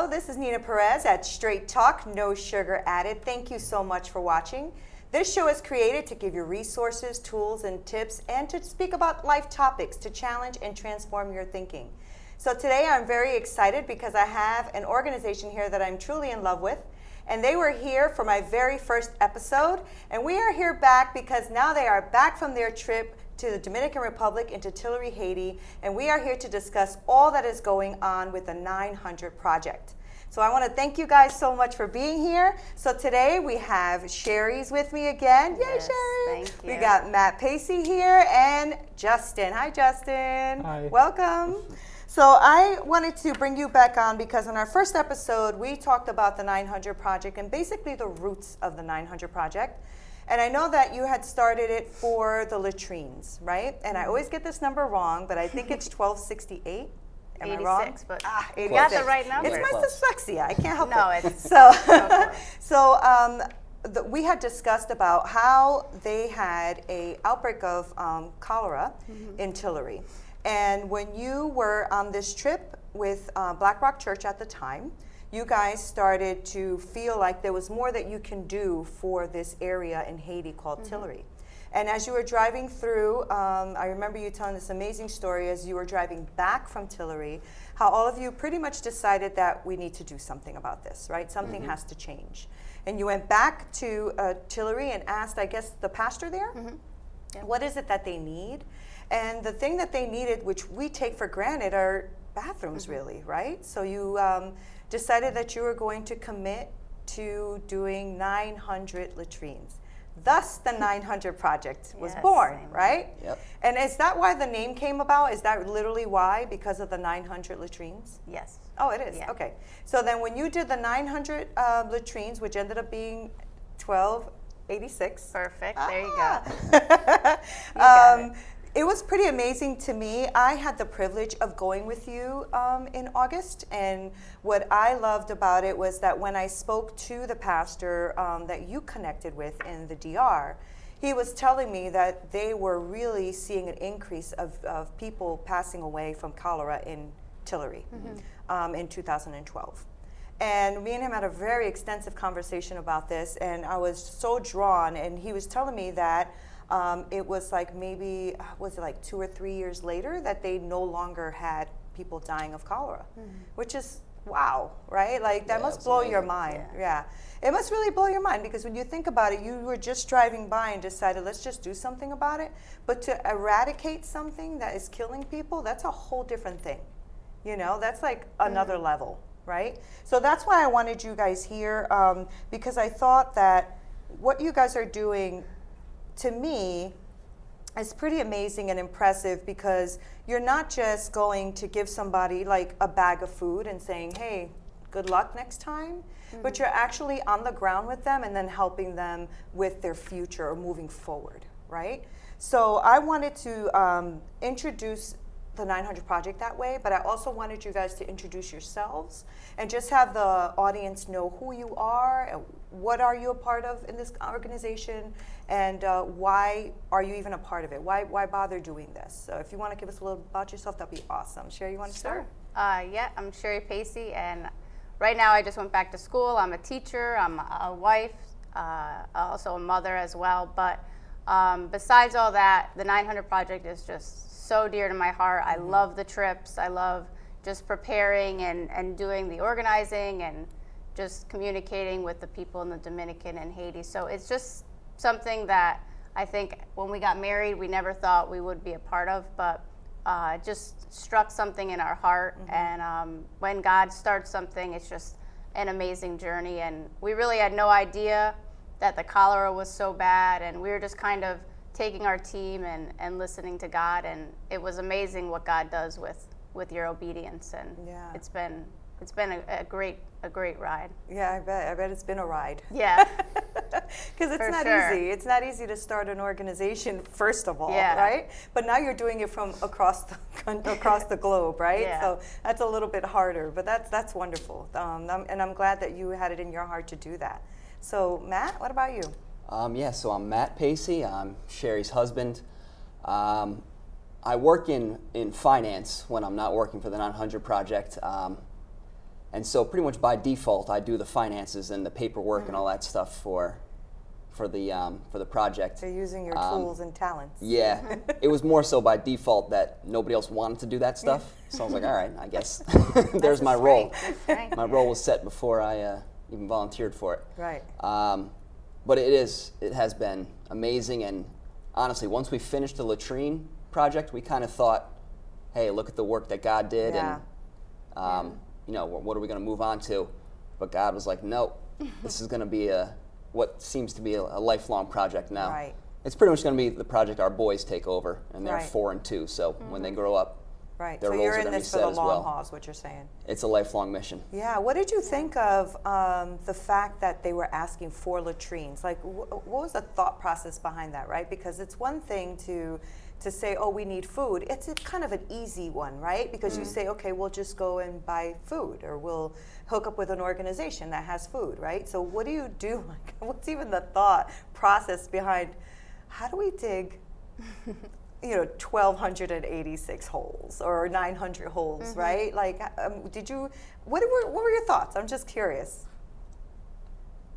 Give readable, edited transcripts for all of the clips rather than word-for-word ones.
Hello, this is Nina Perez at Straight Talk, No Sugar Added. Thank you so much for watching. This show is created to give you resources, tools, and tips, and to speak about life topics to challenge and transform your thinking. So today I'm very excited because I have an organization here that I'm truly in love with, and they were here for my very first episode, and we are here back because now they are back from their trip to the Dominican Republic into Tillery, Haiti, and we are here to discuss all that is going on with the 900 Project. So I want to thank you guys so much for being here. So today we have Sherry's with me again. Yay, Yes, Sherry. thank you. We got Matt Pacey here and Justin. Hi, Justin. Hi. Welcome. So I wanted to bring you back on because in our first episode, we talked about the 900 Project and basically the roots of the 900 Project. And I know that you had started it for the latrines, right? And I always get this number wrong, but I think it's 1268. Am I wrong? 86, but 86. you got the right number. It's my dyslexia. I can't help No, it. it's So we had discussed about how they had a outbreak of cholera in Tillery. And when you were on this trip with Black Rock Church at the time, you guys started to feel like there was more that you can do for this area in Haiti called Tillery. And as you were driving through, I remember you telling this amazing story as you were driving back from Tillery, how all of you pretty much decided that we need to do something about this, right? Something has to change. And you went back to Tillery and asked, I guess, the pastor there, what is it that they need? And the thing that they needed, which we take for granted, are bathrooms, really, right? So you decided that you were going to commit to doing 900 latrines. Thus, the 900 Project was Yes, born, amen. right? Yep. And is that why the name came about? Is that literally why? Because of the 900 latrines? Yes. Oh, it is? Yeah. Okay. So then when you did the 900 latrines, which ended up being 1286. Perfect. There you go. go. got it. It was pretty amazing to me. I had the privilege of going with you in August, and what I loved about it was that when I spoke to the pastor that you connected with in the DR, he was telling me that they were really seeing an increase of people passing away from cholera in Tillery in 2012. And me and him had a very extensive conversation about this, and I was so drawn, and he was telling me that it was like maybe, was it like 2 or 3 years later that they no longer had people dying of cholera, which is wow, right? Like that Yeah, must it's blow your amazing. mind. Yeah. It must really blow your mind because when you think about it, you were just driving by and decided, let's just do something about it. But to eradicate something that is killing people, that's a whole different thing. You know, that's like another level, right? So that's why I wanted you guys here because I thought that what you guys are doing, to me, is pretty amazing and impressive because you're not just going to give somebody like a bag of food and saying, hey, good luck next time, but you're actually on the ground with them and then helping them with their future or moving forward, right? So I wanted to introduce the 900 Project that way, but I also wanted you guys to introduce yourselves and just have the audience know who you are, and what are you a part of in this organization, and why are you even a part of it? Why bother doing this? So if you want to give us a little about yourself, that'd be awesome. Sherry, you want to start? Yeah, I'm Sherry Pacey, and right now I just went back to school. I'm a teacher, I'm a wife, also a mother as well. But besides all that, the 900 Project is just so dear to my heart. I love the trips. I love just preparing and doing the organizing and just communicating with the people in the Dominican and Haiti. So it's just something that I think when we got married, we never thought we would be a part of, but it just struck something in our heart. And when God starts something, it's just an amazing journey. And we really had no idea that the cholera was so bad, and we were just kind of taking our team and listening to God, and it was amazing what God does with your obedience, and Yeah. it's been a great ride. Yeah, I bet it's been a ride. Yeah. Because it's For not sure. easy. It's not easy to start an organization, first of all, Yeah. right? But now you're doing it from across the globe, right? Yeah. So that's a little bit harder, but that's wonderful. And I'm glad that you had it in your heart to do that. So Matt, what about you? So I'm Matt Pacey. I'm Sherry's husband. I work in finance when I'm not working for the 900 Project. And so pretty much by default, I do the finances and the paperwork and all that stuff for the project. So using your tools and talents. Yeah, it was more so by default that nobody else wanted to do that stuff. So I was like, all right, I guess there's my role. Right. My role was set before I even volunteered for it. Right. But it has been amazing. And honestly, once we finished the latrine project, we kind of thought, hey, look at the work that God did, Yeah. and you know, what are we going to move on to? But God was like, no, this is going to be what seems to be a lifelong project now. Right. It's pretty much going to be the project our boys take over, and they're Right. 4 and 2. So when they grow up, Right. their So roles you're are in going to be this for set the as long well. haul, is what you're saying. It's a lifelong mission. Yeah. What did you think of the fact that they were asking for latrines? Like, what was the thought process behind that, right? Because it's one thing to say, oh, we need food. It's kind of an easy one, right? Because you say, okay, we'll just go and buy food, or we'll hook up with an organization that has food, right? So what do you do? Like, what's even the thought process behind how do we dig 1,286 holes or 900 holes, right? Like, what were your thoughts? I'm just curious.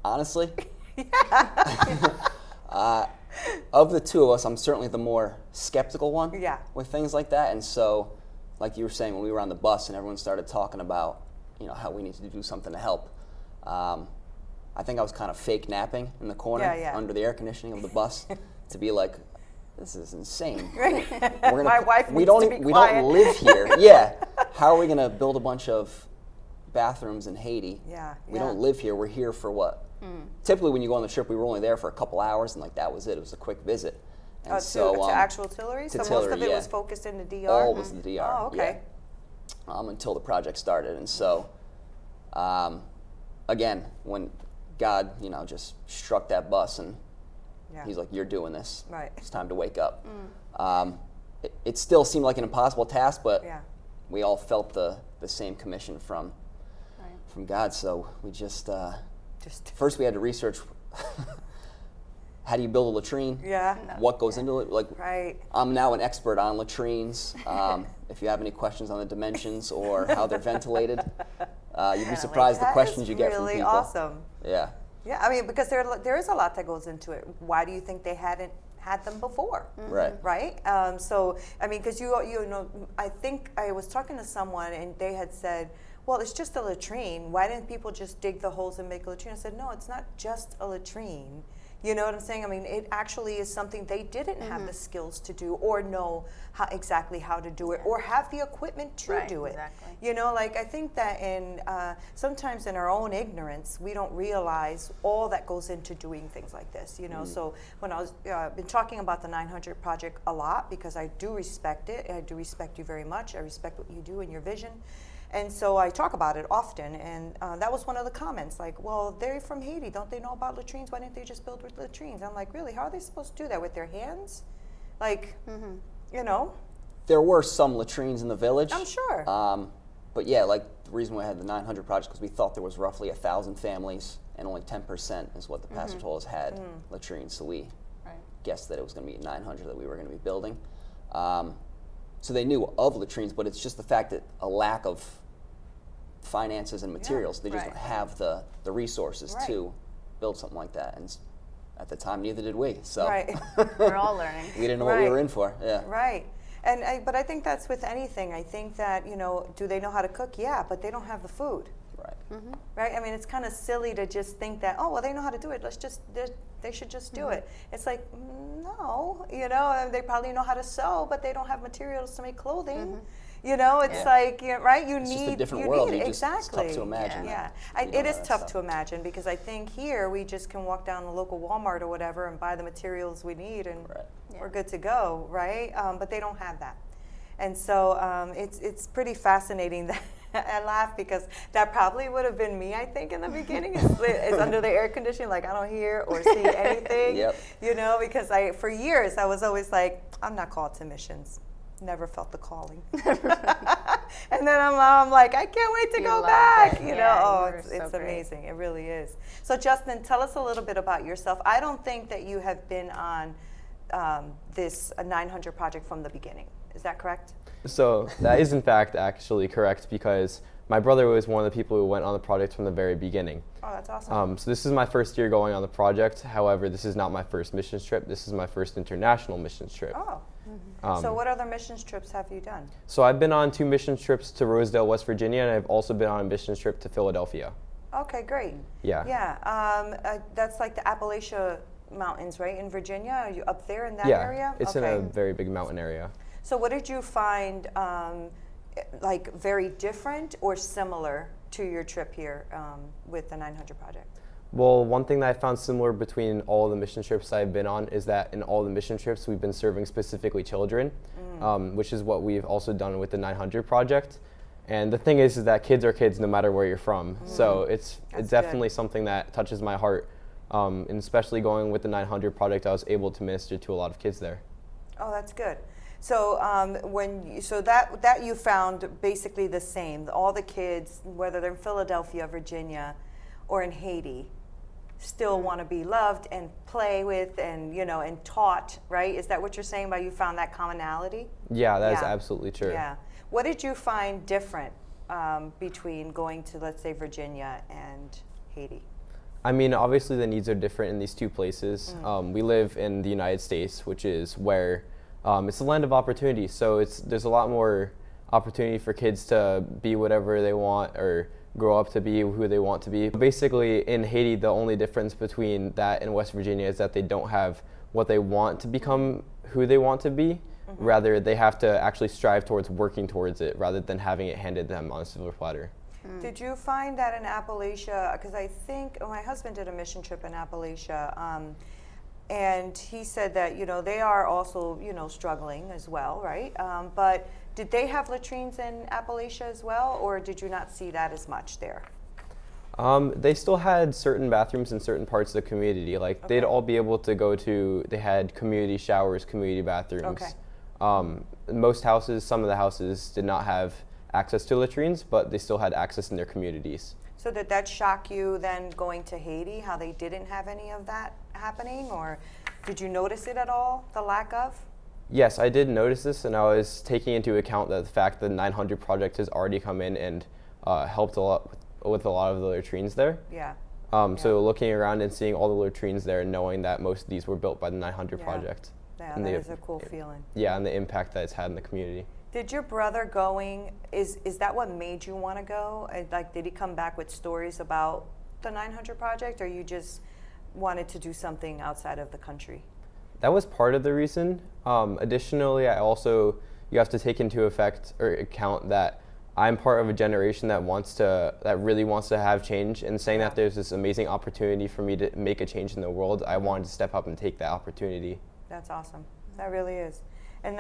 Honestly, of the two of us, I'm certainly the more skeptical one Yeah. with things like that. And so, like you were saying, when we were on the bus and everyone started talking about, how we need to do something to help, I think I was kind of fake napping in the corner Yeah. under the air conditioning of the bus to be like, this is insane. Right. We're My wife we needs don't to be we quiet. don't live here. Yeah. How are we going to build a bunch of bathrooms in Haiti? Yeah, We yeah. don't live here. We're here for what? Typically, when you go on the trip, we were only there for a couple hours, and like that was it. It was a quick visit. And To actual Tillery? to So most Tillery, of it yeah. was focused in the DR? all was the DR. Oh, okay. Yeah. Until the project started, and so again, when God, just struck that bus, and Yeah. He's like, "You're doing this. Right. It's time to wake up." It still seemed like an impossible task, but Yeah. we all felt the same commission from God. So we just first we had to research how do you build a latrine? Yeah. What goes into it? Like, Right. I'm now an expert on latrines. If you have any questions on the dimensions or how they're ventilated, you'd be surprised the That questions is you get from really people. awesome. Yeah. Yeah, I mean, because there is a lot that goes into it. Why do you think they hadn't had them before? Right. Right? So, I mean, because I think I was talking to someone and they had said, well, it's just a latrine. Why didn't people just dig the holes and make a latrine? I said, no, it's not just a latrine. You know what I'm saying? I mean, it actually is something they didn't have the skills to do or know exactly how to do it or have the equipment to Right, do it. exactly. Like I think that sometimes in our own ignorance, we don't realize all that goes into doing things like this, So when I was been talking about the 900 project a lot because I do respect it. I do respect you very much. I respect what you do and your vision. And so I talk about it often, and that was one of the comments, like, well, they're from Haiti. Don't they know about latrines? Why didn't they just build with latrines? I'm like, really? How are they supposed to do that? With their hands? Like, There were some latrines in the village. I'm sure. But yeah, like the reason we had the 900 project because we thought there was roughly 1,000 families and only 10% is what the pastor told us had latrines. So we guessed that it was going to be 900 that we were going to be building. So they knew of latrines, but it's just the fact that a lack of finances and materials. They just Right. don't have the resources Right. to build something like that. And at the time, neither did we. So Right. We're all learning. we didn't know what we Right. were in for. Yeah. Right. But I think that's with anything. I think that, do they know how to cook? Yeah, but they don't have the food. Right. Right? I mean, it's kind of silly to just think that, oh, well, they know how to do it. They should just do it. It's like, no, they probably know how to sew, but they don't have materials to make clothing. It's like, right? It's just a different world. Need it. It's tough Exactly. to imagine. Yeah. that. You don't It is know that tough stuff. to imagine because I think here we just can walk down the local Walmart or whatever and buy the materials we need and Right. we're good to go, right? But they don't have that. And so it's pretty fascinating that I laugh because that probably would have been me, I think, in the beginning. It's under the air conditioning, like I don't hear or see anything. Yep. Because for years I was always like, I'm not called to missions. Never felt the calling. And then I'm like, I can't wait to You go loved back. it. Yeah, you were It's so great. amazing. It really is. So Justin, tell us a little bit about yourself. I don't think that you have been on this 900 project from the beginning. Is that correct? So that is in fact actually correct because my brother was one of the people who went on the project from the very beginning. Oh, that's awesome. So this is my first year going on the project. However, this is not my first missions trip. This is my first international missions trip. Oh. So what other missions trips have you done? So I've been on 2 missions trips to Rosedale, West Virginia, and I've also been on a missions trip to Philadelphia. Okay, great. Yeah. Yeah. That's like the Appalachia Mountains, right, in Virginia? Are you up there in that Yeah, area? it's in a very big mountain area. So what did you find like very different or similar to your trip here with the 900 Project? Well, one thing that I found similar between all the mission trips I've been on is that in all the mission trips we've been serving specifically children, which is what we've also done with the 900 Project. And the thing is that kids are kids no matter where you're from. So it's definitely something that touches my heart. And especially going with the 900 Project, I was able to minister to a lot of kids there. Oh, that's good. So that you found basically the same. All the kids, whether they're in Philadelphia, Virginia, or in Haiti, still want to be loved and play with and and taught, right? Is that what you're saying by you found that commonality? Yeah, that is absolutely true. Yeah. What did you find different between going to, let's say, Virginia and Haiti? I mean, obviously the needs are different in these 2 places. We live in the United States, which is where it's a land of opportunity. So there's a lot more opportunity for kids to be whatever they want or grow up to be who they want to be. Basically, in Haiti, the only difference between that and West Virginia is that they don't have what they want to become who they want to be. Rather, they have to actually strive towards working towards it rather than having it handed them on a silver platter. Did you find that in Appalachia, because I think my husband did a mission trip in Appalachia, and he said that they are also struggling as well, right? But did they have latrines in Appalachia as well, or did you not see that as much there? They still had certain bathrooms in certain parts of the community. Like they'd all be able to go to. They had community showers, community bathrooms. Okay. Most houses, some of the houses did not have access to latrines, but they still had access in their communities. So did that shock you then going to Haiti, how they didn't have any of that happening, or did you notice it at all, the lack of? Yes, I did notice this, and I was taking into account the fact that the 900 Project has already come in and helped a lot with a lot of the latrines there. Yeah. So looking around and seeing all the latrines there and knowing that most of these were built by the 900 Project. Yeah, and that is a cool feeling. Yeah, and the impact that it's had in the community. Did your brother going, is that what made you want to go? Like, did he come back with stories about the 900 Project, or you just wanted to do something outside of the country? That was part of the reason. Additionally, you have to take into account that I'm part of a generation that really wants to have change, and saying that there's this amazing opportunity for me to make a change in the world, I wanted to step up and take that opportunity. That's awesome. That really is. And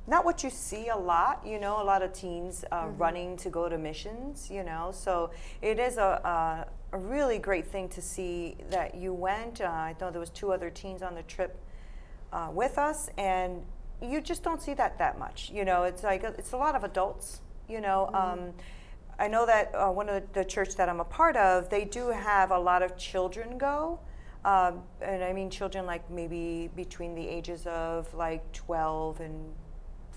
not what you see a lot, a lot of teens running to go to missions, so it is a really great thing to see that you went. I know there was 2 other teens on the trip with us, and you just don't see that much. It's like it's a lot of adults. I know that one of the church that I'm a part of, they do have a lot of children go. And I mean children like maybe between the ages of like 12 and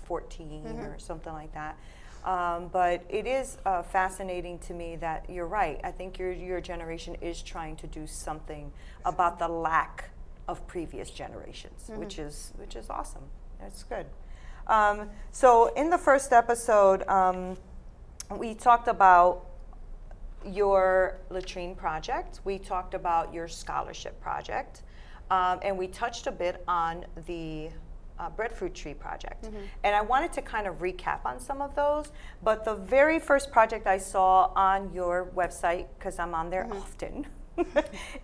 14 or something like that. But it is fascinating to me that you're right. I think your generation is trying to do something about the lack of previous generations, which is awesome. That's good. So in the first episode, we talked about your latrine project. We talked about your scholarship project, and we touched a bit on the breadfruit tree project. And I wanted to kind of recap on some of those, but the very first project I saw on your website, because I'm on there often,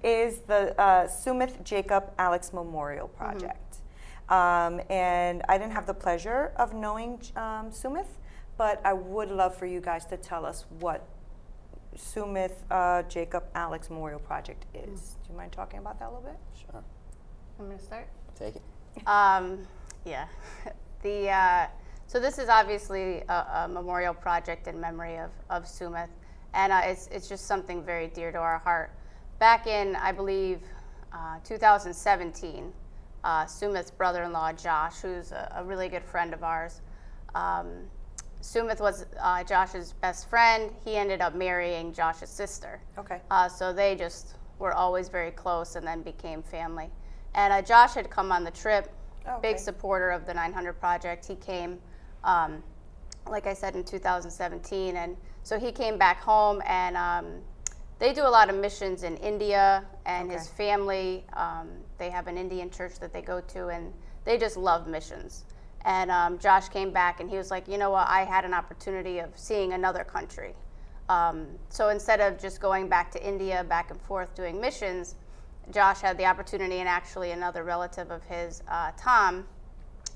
is the Sumith Jacob Alex Memorial Project. And I didn't have the pleasure of knowing Sumith, but I would love for you guys to tell us what Sumith Jacob Alex Memorial Project is. Do you mind talking about that a little bit? Sure. I'm going to start. Take it. Yeah. So this is obviously a memorial project in memory of Sumith, and it's just something very dear to our heart. Back in, I believe, 2017, Sumith's brother-in-law, Josh, who's a really good friend of ours, Sumith was Josh's best friend. He ended up marrying Josh's sister. Okay. So they just were always very close and then became family. And Josh had come on the trip, big supporter of the 900 Project. He came, like I said, in 2017. And so he came back home, and they do a lot of missions in India, and his family, they have an Indian church that they go to, and they just love missions. And Josh came back, and he was like, you know what, I had an opportunity of seeing another country. So instead of just going back to India, back and forth doing missions, Josh had the opportunity, and actually another relative of his, Tom,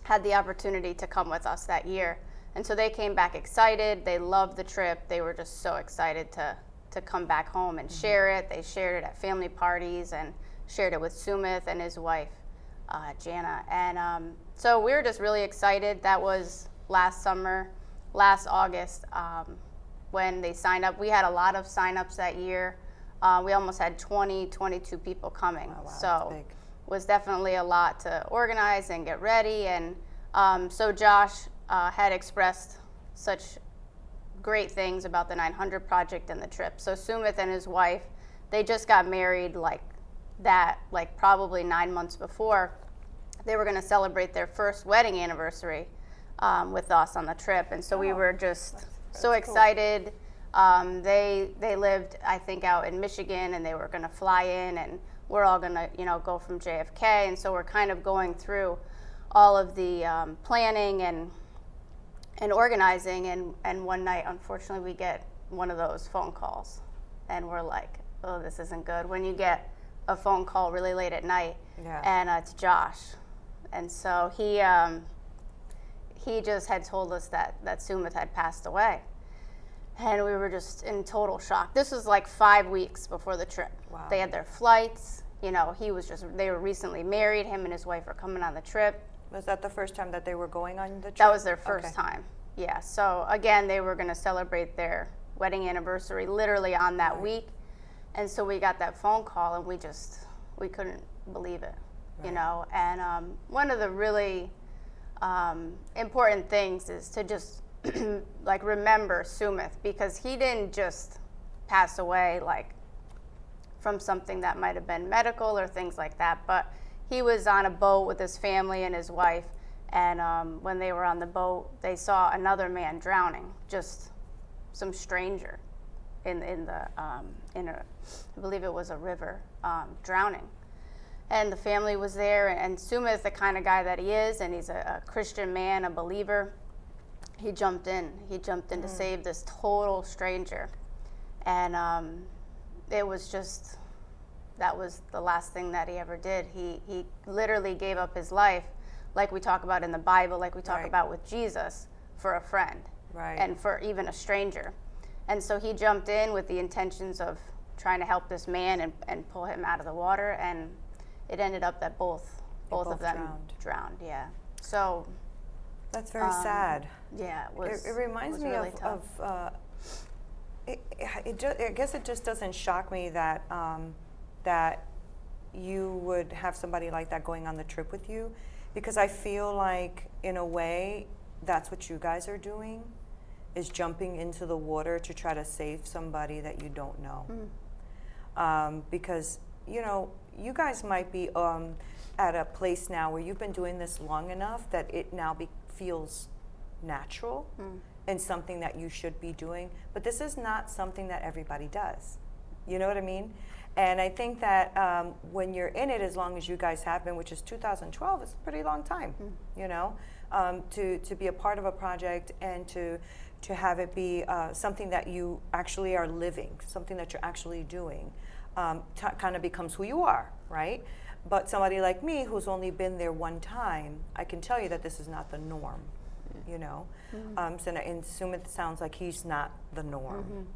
had the opportunity to come with us that year. And so they came back excited. They loved the trip. They were just so excited to come back home and share it. They shared it at family parties and shared it with Sumith and his wife, Jana. And so we were just really excited. That was last summer, last August, when they signed up. We had a lot of signups that year. We almost had 22 people coming. Oh, wow, so that's big. it was definitely a lot to organize and get ready. And so Josh had expressed such great things about the 900 Project and the trip. So Sumith and his wife, they just got married like probably 9 months before. They were going to celebrate their first wedding anniversary with us on the trip, and so we were just so excited. They lived, I think, out in Michigan, and they were going to fly in, and we're all going to, go from JFK, and so we're kind of going through all of the planning and organizing, and one night, unfortunately, we get one of those phone calls, and we're like, oh, this isn't good. When you get a phone call really late at night, and it's Josh, and so he just had told us that Sumith had passed away, and we were just in total shock. This was like 5 weeks before the trip. Wow. They had their flights. They were recently married. Him and his wife were coming on the trip. Was that the first time that they were going on the trip? That was their first time. Yeah. So again, they were going to celebrate their wedding anniversary literally on that week, and so we got that phone call, and we couldn't believe it, And one of the really important things is to just like remember Sumith, because he didn't just pass away like from something that might have been medical or things like that, but he was on a boat with his family and his wife, and when they were on the boat, they saw another man drowning, just some stranger in I believe it was a river, drowning. And the family was there, and Sumith, the kind of guy that he is, and he's a Christian man, a believer, he jumped in to save this total stranger. And it was just, that was the last thing that he ever did. He literally gave up his life, like we talk about in the Bible, like we talk about with Jesus, for a friend, and for even a stranger. And so he jumped in with the intentions of trying to help this man and pull him out of the water, and it ended up that both of them drowned. Yeah. So that's very sad. Yeah, it reminds me really of I guess it just doesn't shock me that that you would have somebody like that going on the trip with you, because I feel like in a way that's what you guys are doing, is jumping into the water to try to save somebody that you don't know. Because you guys might be at a place now where you've been doing this long enough that it now feels natural and something that you should be doing. But this is not something that everybody does. You know what I mean? And I think that when you're in it, as long as you guys have been, which is 2012, it's a pretty long time, to be a part of a project and to have it be something that you actually are living, something that you're actually doing, kind of becomes who you are, right? But somebody like me, who's only been there one time, I can tell you that this is not the norm, So and Sumith sounds like he's not the norm,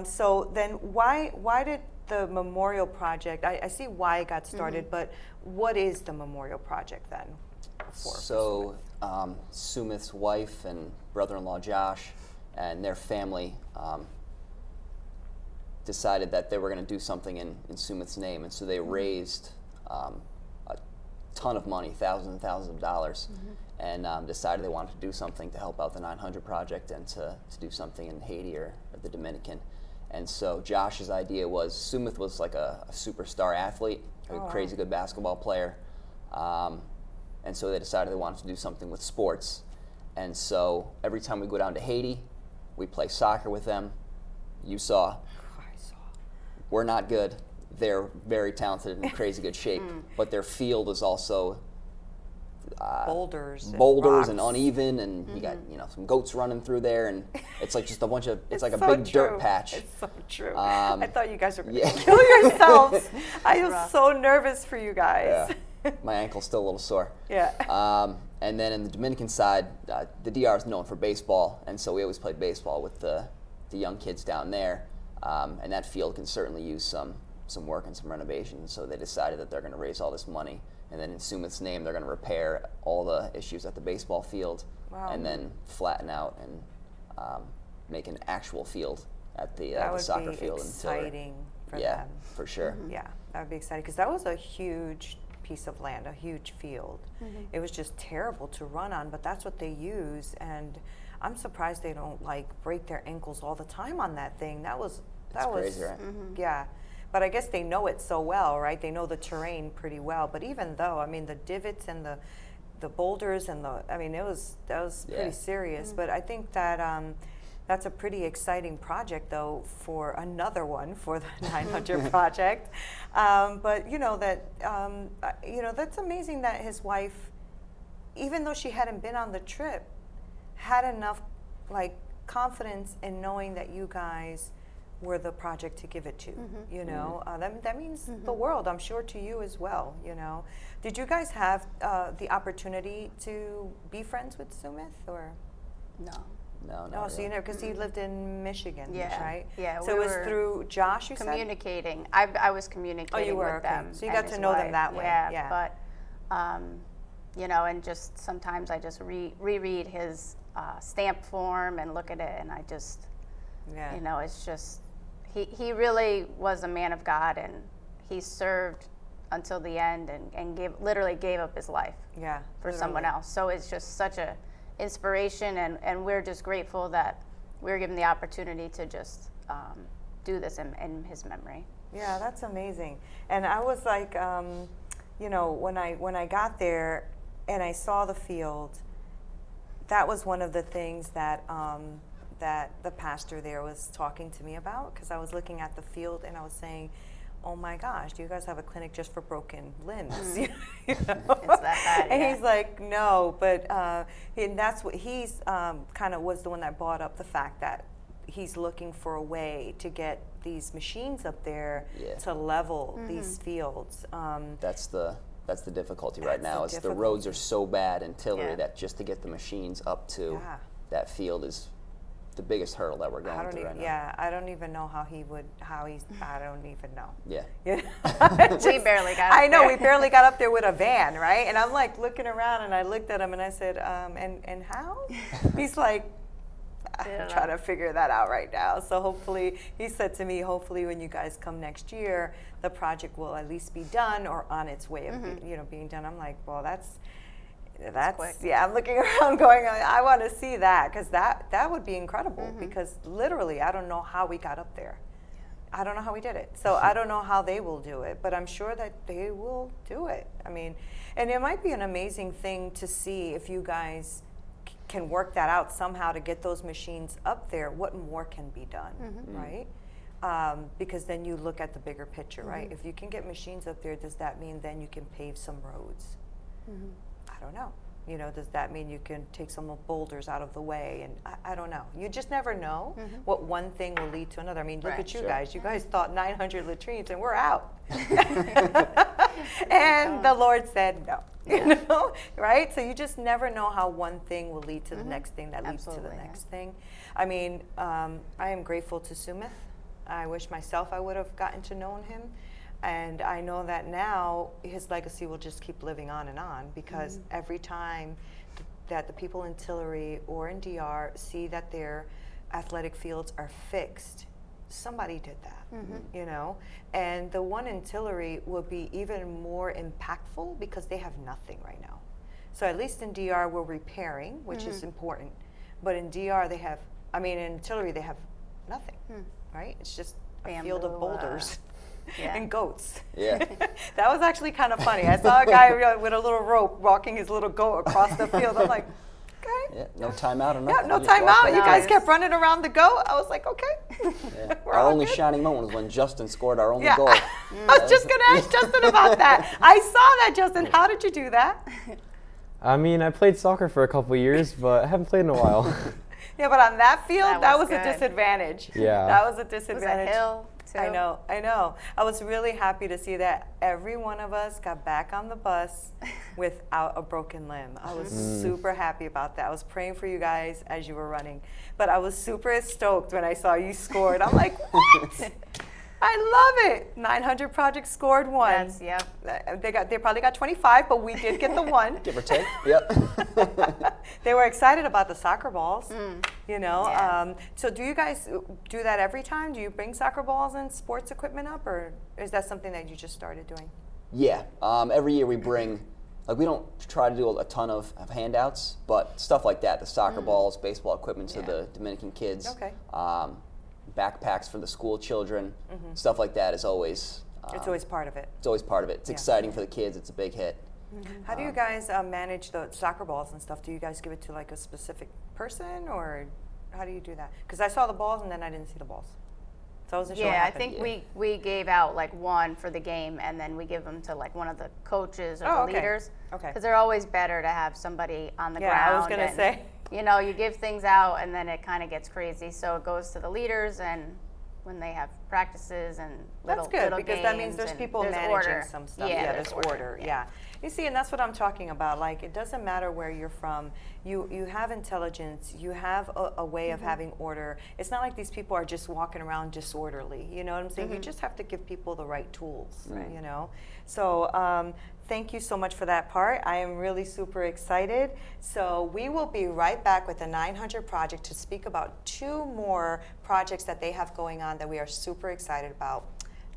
So then why did the Memorial Project, I see why it got started, but what is the Memorial Project then? So Sumith's wife and brother-in-law Josh and their family decided that they were going to do something in Sumith's name, and so they raised a ton of money, thousands and thousands of dollars, and decided they wanted to do something to help out the 900 Project and to do something in Haiti or the Dominican. And so Josh's idea was, Sumit was like a superstar athlete, a crazy good basketball player. And so they decided they wanted to do something with sports. And so every time we go down to Haiti, we play soccer with them. You saw. We're not good. They're very talented and in crazy good shape. But their field is also boulders and uneven, and you got some goats running through there, and it's like just a bunch of it's like a so big true. dirt patch. It's so true. I thought you guys were going to yeah. kill yourselves. I was so nervous for you guys. Yeah. My ankle's still a little sore. Yeah. And then in the Dominican side, the DR is known for baseball, and so we always played baseball with the young kids down there, and that field can certainly use some work and some renovations. So they decided that they're going to raise all this money, and then in Sumit's name, they're going to repair all the issues at the baseball field, and then flatten out and make an actual field at the soccer field. That would be exciting for yeah, them. for sure. Yeah, that would be exciting because that was a huge piece of land, a huge field. It was just terrible to run on, but that's what they use, and I'm surprised they don't like break their ankles all the time on that thing. That was crazy, right? Yeah. But I guess they know it so well, right? They know the terrain pretty well. But even though, I mean, the divots and the boulders and that was pretty serious. But I think that that's a pretty exciting project, though, for another one for the 900 Project. But that's amazing that his wife, even though she hadn't been on the trip, had enough confidence in knowing that you guys were the project to give it to. That means the world, I'm sure, to you as well. Did you guys have the opportunity to be friends with Sumit, or No. No, no? So you know, because he lived in Michigan, Yeah. right? Yeah, So we it was were through Josh. You said? Communicating. I was communicating were, with okay. them. So you and got to his know them wife. that way, yeah. But and just sometimes I just reread his stamp form and look at it, and I just, it's just he really was a man of God, and he served until the end, and literally gave up his life for someone else. So it's just such a inspiration, and we're just grateful that we were given the opportunity to just do this in his memory. Yeah, that's amazing. And I was like, when I got there and I saw the field, that was one of the things that that the pastor there was talking to me about, because I was looking at the field and I was saying, oh my gosh, do you guys have a clinic just for broken limbs? It's that bad. And yeah. he's like, no, but and that's what he's kind of was the one that brought up the fact that he's looking for a way to get these machines up there to level these fields. That's the difficulty right now. the Is the roads are so bad in Tillery Yeah. that just to get the machines up to that field is the biggest hurdle that we're going through right now. Yeah, I don't even know how I don't even know. Yeah. We barely got up I know, there. we barely got up there with a van, right? And I'm like looking around, and I looked at him and I said, and how? He's like, I'm trying to figure that out right now. So hopefully, he said to me, hopefully when you guys come next year, the project will at least be done or on its way of being done. I'm like, well, that's quick. yeah. I'm looking around going, I want to see that, because that would be incredible, because literally I don't know how we got up there. I don't know how we did it. So I don't know how they will do it, but I'm sure that they will do it. I mean, and it might be an amazing thing to see if you guys can work that out somehow to get those machines up there. What more can be done, right? Because then you look at the bigger picture, right? If you can get machines up there, does that mean then you can pave some roads? I don't know. Does that mean you can take some boulders out of the way? And I don't know. You just never know what one thing will lead to another. I mean, look Right. at you Sure. guys. You guys thought 900 latrines, and we're out. And the Lord said no. Right? So you just never know how one thing will lead to the next thing that leads to the Absolutely, yeah. next thing. I mean, I am grateful to Sumit. I wish myself I would have gotten to know him. And I know that now his legacy will just keep living on and on, because every time that the people in Tillery or in DR see that their athletic fields are fixed, somebody did that, And the one in Tillery will be even more impactful because they have nothing right now. So at least in DR we're repairing, which is important. But in DR they have, in Tillery they have nothing, right? It's just a field of Bamboo, boulders yeah. and goats. Yeah. That was actually kind of funny. I saw a guy with a little rope walking his little goat across the field. I'm like, okay. Yeah, no timeout or Yeah, nothing. no We just walk timeout. right You in. guys kept running around the goat. I was like, okay. Yeah. We're Our all only good. shining moment was when Justin scored our only Yeah. goal. I was just going to ask Justin about that. I saw that, Justin. How did you do that? I played soccer for a couple years, but I haven't played in a while. Yeah, but on that field, That that was was a good. disadvantage. Yeah. That was a It was disadvantage. a hill, too. I know. I was really happy to see that every one of us got back on the bus without a broken limb. I was super happy about that. I was praying for you guys as you were running. But I was super stoked when I saw you scored. I'm like, what? I love it. 900 Project scored one. That's, yep. They probably got 25, but we did get the one. Give or take. Yep. They were excited about the soccer balls, you know. Yeah. So do you guys do that every time? Do you bring soccer balls and sports equipment up, or is that something that you just started doing? Yeah. Every year we bring, we don't try to do a ton of handouts, but stuff like that, the soccer balls, baseball equipment to Yeah. the Dominican kids. Okay. Backpacks for the school children, stuff like that is always. It's always part of it. It's always part of it. It's Yeah. exciting for the kids. It's a big hit. How do you guys manage the soccer balls and stuff? Do you guys give it to like a specific person, or how do you do that? Because I saw the balls and then I didn't see the balls, so I wasn't sure. What Yeah, I happened. think we gave out like one for the game, and then we give them to like one of the coaches or Oh, the okay. leaders. Okay. Because they're always better to have somebody on the Yeah, ground. I was gonna and, say. You know, you give things out, and then it kind of gets crazy. So it goes to the leaders, and when they have practices and little That's good little because that means games there's and people there's managing order. some stuff. Yeah, There's order. Yeah. You see, and that's what I'm talking about. Like, it doesn't matter where you're from. You have intelligence. You have a way of having order. It's not like these people are just walking around disorderly. You know what I'm saying? You just have to give people the right tools. Right. You know. So thank you so much for that part. I am really super excited. So we will be right back with the 900 Project to speak about 2 more projects that they have going on that we are super excited about.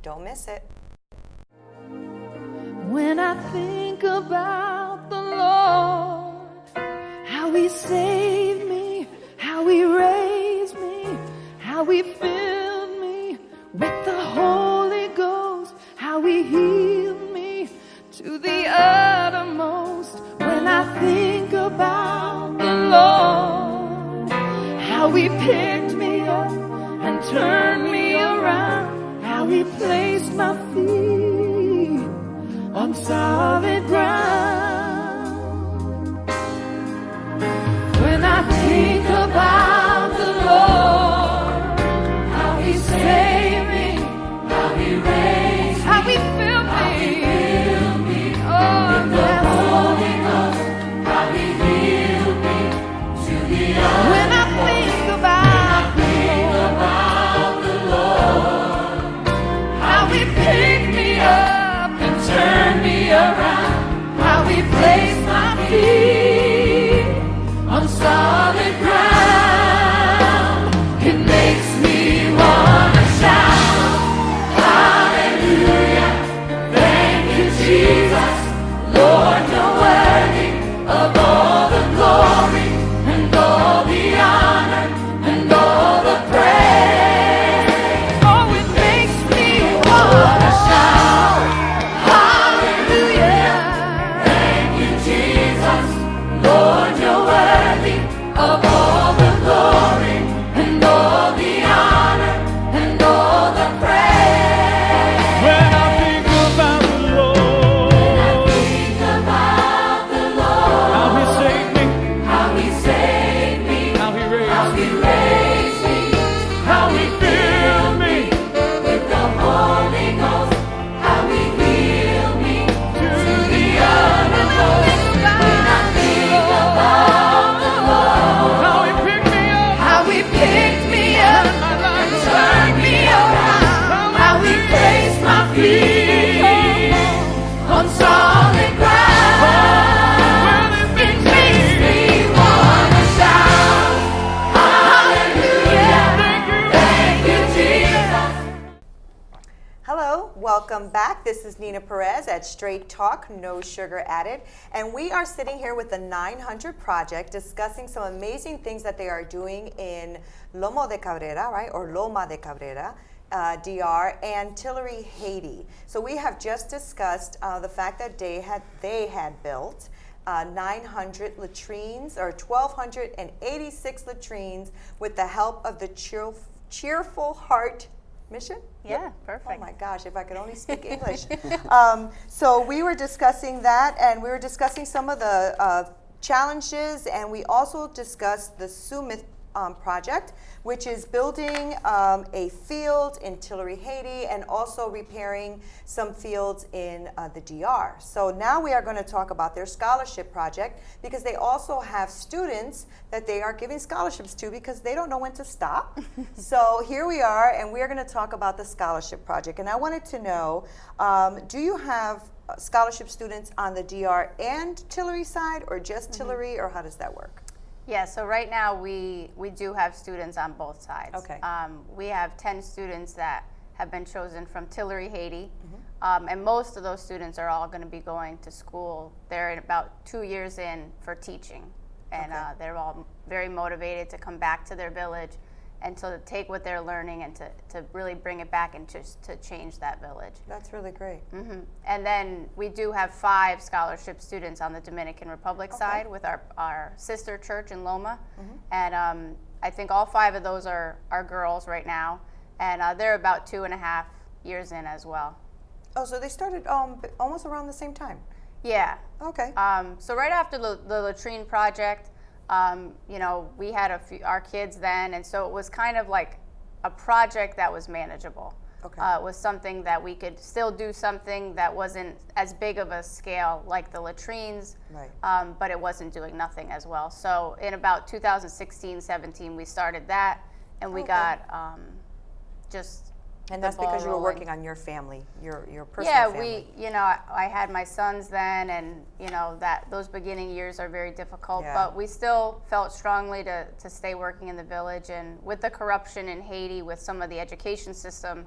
Don't miss it. When I think about the Lord, how He saved me, how He raised me, how He filled me with the Holy Ghost, how He healed me to the uttermost. When I think about the Lord, how He picked me up and turned me around, how He placed my feet on solid ground. When I think about the Lord, how He saved me, how He raised me, how He filled me, oh, yes. Holy Ghost, how He healed me to the end. When I think about the Lord, how He picked me up, turn me around, how welcome back. This is Nina Perez at Straight Talk, No Sugar Added. And we are sitting here with the 900 Project discussing some amazing things that they are doing in Lomo de Cabrera, right? Or Loma de Cabrera. DR and Tillery, Haiti. So we have just discussed the fact that they had built 900 latrines, or 1,286 latrines, with the help of the Cheerful Heart Mission? Yeah, perfect. Oh my gosh, if I could only speak English. So we were discussing that, and we were discussing some of the challenges, and we also discussed the Sumith project, which is building a field in Tillery, Haiti, and also repairing some fields in the DR. So now we are going to talk about their scholarship project, because they also have students that they are giving scholarships to because they don't know when to stop. So here we are, and we are going to talk about the scholarship project. And I wanted to know, do you have scholarship students on the DR and Tillery side, or just Tillery, or how does that work? Yeah, so right now we do have students on both sides. Okay. We have 10 students that have been chosen from Tillery, Haiti, and most of those students are all going to be going to school. They're about 2 years in for teaching, and Okay. they're all very motivated to come back to their village and to take what they're learning and to really bring it back and to change that village. That's really great. And then we do have 5 scholarship students on the Dominican Republic side with our sister church in Loma. And I think all 5 of those are girls right now. And they're about 2.5 years in as well. Oh, so they started almost around the same time. Yeah. Okay. So right after the latrine project, we had our kids then, and so it was kind of like a project that was manageable. Okay. It was something that we could still do something that wasn't as big of a scale like the latrines, Right. but it wasn't doing nothing as well. So in about 2016-17, we started that, and we Okay. got just And the that's because ball you were rolling. working on your family, your personal Yeah, family. I had my sons then, and those beginning years are very difficult, Yeah. but we still felt strongly to stay working in the village. And with the corruption in Haiti, with some of the education system,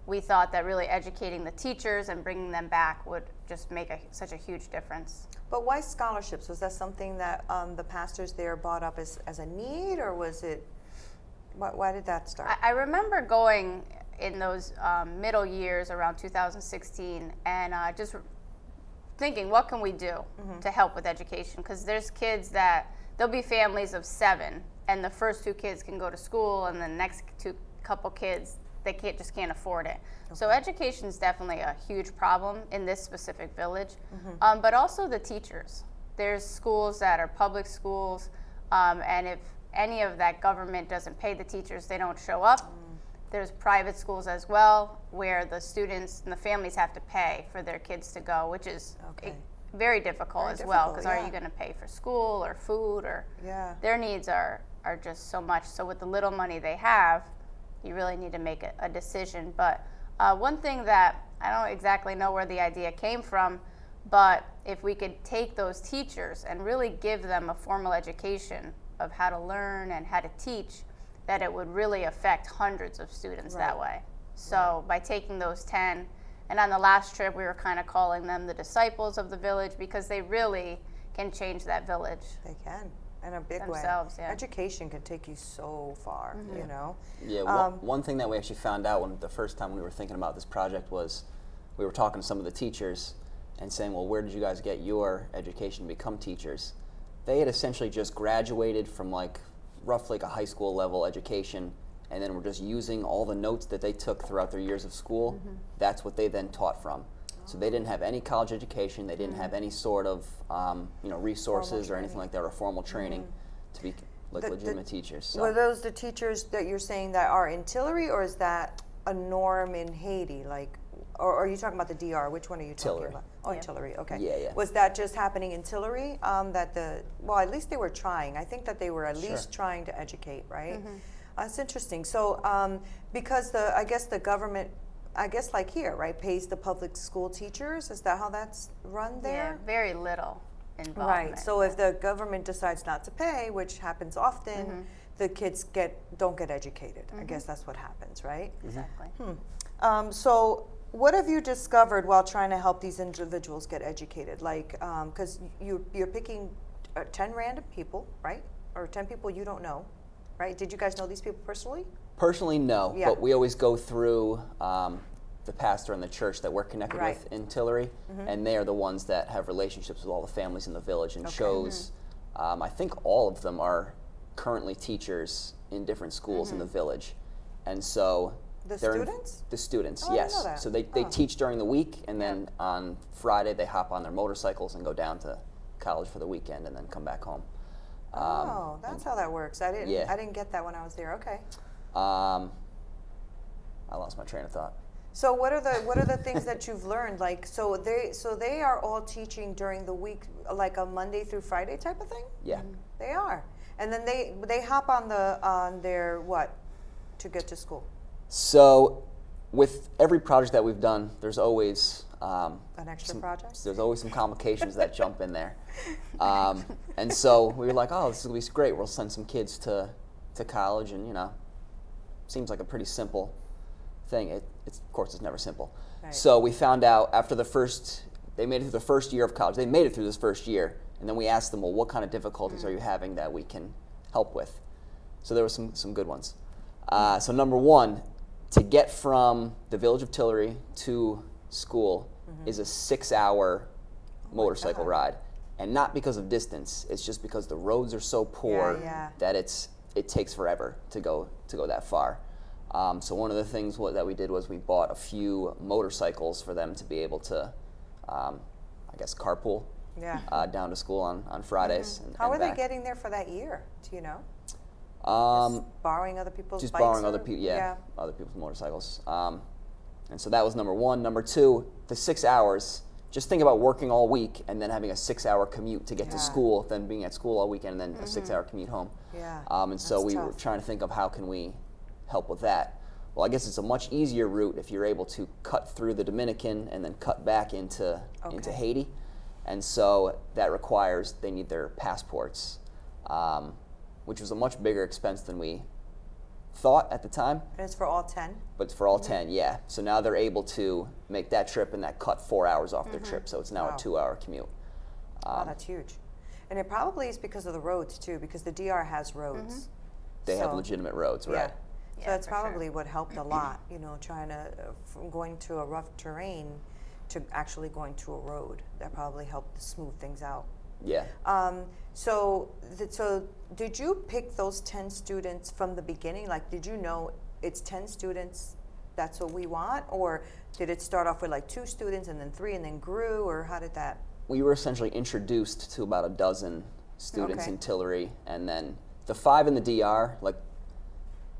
we thought that really educating the teachers and bringing them back would just make such a huge difference. But why scholarships? Was that something that the pastors there brought up as a need, or was it? Why did that start? I remember going in those middle years around 2016 and just thinking, what can we do to help with education? Because there's kids there'll be families of 7, and the first 2 kids can go to school, and the next couple kids, they just can't afford it. Okay. So education is definitely a huge problem in this specific village, but also the teachers. There's schools that are public schools, and if any of that government doesn't pay the teachers, they don't show up. There's private schools as well, where the students and the families have to pay for their kids to go, which is very difficult Very as well, difficult, because yeah. are you going to pay for school or food, or Yeah. their needs are just so much. So with the little money they have, you really need to make a decision. But one thing that I don't exactly know where the idea came from, but if we could take those teachers and really give them a formal education of how to learn and how to teach, that it would really affect hundreds of students that way. So by taking those 10, and on the last trip we were kind of calling them the disciples of the village, because they really can change that village. They can, in a big Themselves, way. yeah. Education can take you so far, you know. Yeah, one thing that we actually found out when the first time we were thinking about this project was we were talking to some of the teachers and saying, well, where did you guys get your education to become teachers? They had essentially just graduated from roughly a high school level education, and then were just using all the notes that they took throughout their years of school. That's what they then taught from. So they didn't have any college education. They didn't have any sort of resources or anything like that, or formal training to be legitimate teachers. So. Were those the teachers that you're saying that are in Tillery, or is that a norm in Haiti? Or are you talking about the DR? Which one are you talking Tillery. about? Oh, in Tillery, okay. Yeah. Was that just happening in Tillery? At least they were trying. I think that they were at least trying to educate, right? That's interesting. So because I guess the government, like here, right, pays the public school teachers? Is that how that's run there? Yeah, very little involvement. Right. So if the government decides not to pay, which happens often, the kids don't get educated. I guess that's what happens, right? Exactly. So what have you discovered while trying to help these individuals get educated? Like, because you're picking 10 random people, right? Or 10 people you don't know, right? Did you guys know these people personally? Personally, no, Yeah. but we always go through the pastor and the church that we're connected Right. with in Tillery, and they are the ones that have relationships with all the families in the village and shows. I think all of them are currently teachers in different schools in the village, and so The they're students? the students, Oh, I didn't yes. know that. So they Oh. teach during the week, and then on Friday they hop on their motorcycles and go down to college for the weekend, and then come back home. Oh, that's how that works. I Yeah. didn't get that when I was there. Okay. I lost my train of thought. So what are the things that you've learned? Like, so they are all teaching during the week, like a Monday through Friday type of thing. Yeah. They are, and then they hop on their what to get to school. So, with every project that we've done, there's always An extra project. there's always some complications that jump in there, and so we were like, "Oh, this is gonna be great. We'll send some kids to college, and seems like a pretty simple thing. It's of course it's never simple. Right. So we found out after they made it through the first year of college. They made it through this first year, and then we asked them, "Well, what kind of difficulties are you having that we can help with?" So there were some good ones. So number one, to get from the village of Tillery to school is a 6-hour motorcycle God. ride, and not because of distance. It's just because the roads are so poor Yeah. that it takes forever to go that far. So one of the things that we did was we bought a few motorcycles for them to be able to, I guess, carpool Yeah. down to school on Fridays. And, How and are they back. getting there for that year? Do you know? Um, Borrowing other people's just bikes borrowing or- other people, other people's motorcycles. And so that was number one. Number two, the 6 hours. Just think about working all week and then having a 6-hour commute to get Yeah. to school, then being at school all weekend, and then a 6-hour commute home. Yeah, And so that's we were tough. trying to think of how can we help with that. Well, I guess it's a much easier route if you're able to cut through the Dominican and then cut back into Okay. Haiti. And so that requires they need their passports, which was a much bigger expense than we thought at the time. And it's for all 10. But it's for all 10, yeah. So now they're able to make that trip, and that cut 4 hours off their trip. So it's now Wow. a 2-hour commute. Wow, that's huge. And it probably is because of the roads too, because the DR has roads. They have So- legitimate roads, right? Yeah. So Yeah, that's for sure. probably what helped a lot, trying to, from going to a rough terrain to actually going to a road. That probably helped smooth things out. Yeah. So did you pick those 10 students from the beginning? Like, did you know it's 10 students, that's what we want? Or did it start off with like 2 students and then 3 and then grew? Or how did that? We were essentially introduced to about a dozen students Okay. in Tillery, and then the 5 in the DR,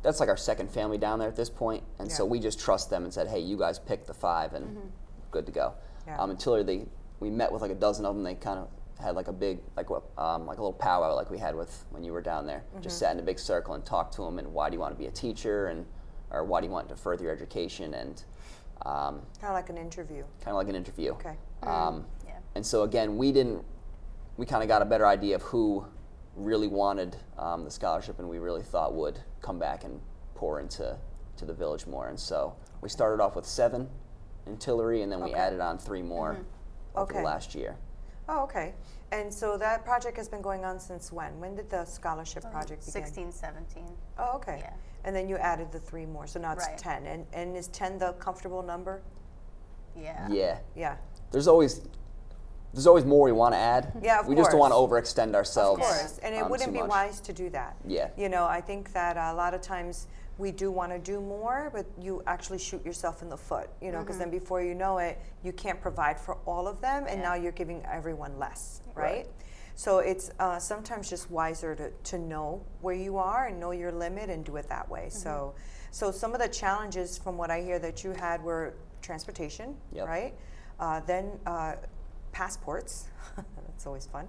that's like our second family down there at this point, and so Yeah. we just trust them and said, hey, you guys pick the 5 and good to go. Yeah. In Tillery, we met with like a dozen of them. They kind of had like a big, like a little powwow like we had with when you were down there. Just sat in a big circle and talked to them, and why do you want to be a teacher, or why do you want to further your education, and Kind of like an interview. kind of like an interview. Okay. Yeah. And so again, we kind of got a better idea of who really wanted the scholarship, and we really thought would come back and pour into the village more. And so we started off with 7 in Tillery, and then we Okay. added on 3 more over the Okay. last year. Oh, okay. And so that project has been going on since when? When did the scholarship project begin? 16, 17. Oh, okay. Yeah. And then you added the 3 more, so now it's Right. 10. And is 10 the comfortable number? Yeah. Yeah. Yeah. There's always more we want to add. Yeah, of We just don't want to course. overextend ourselves. Of course, and it too wouldn't be much. wise to do that. Yeah. I think that a lot of times we do want to do more, but you actually shoot yourself in the foot, because then before you know it, you can't provide for all of them, and now you're giving everyone less, right? Right. So it's sometimes just wiser to know where you are and know your limit and do it that way. So some of the challenges from what I hear that you had were transportation, Yep. right? Then passports. That's always fun.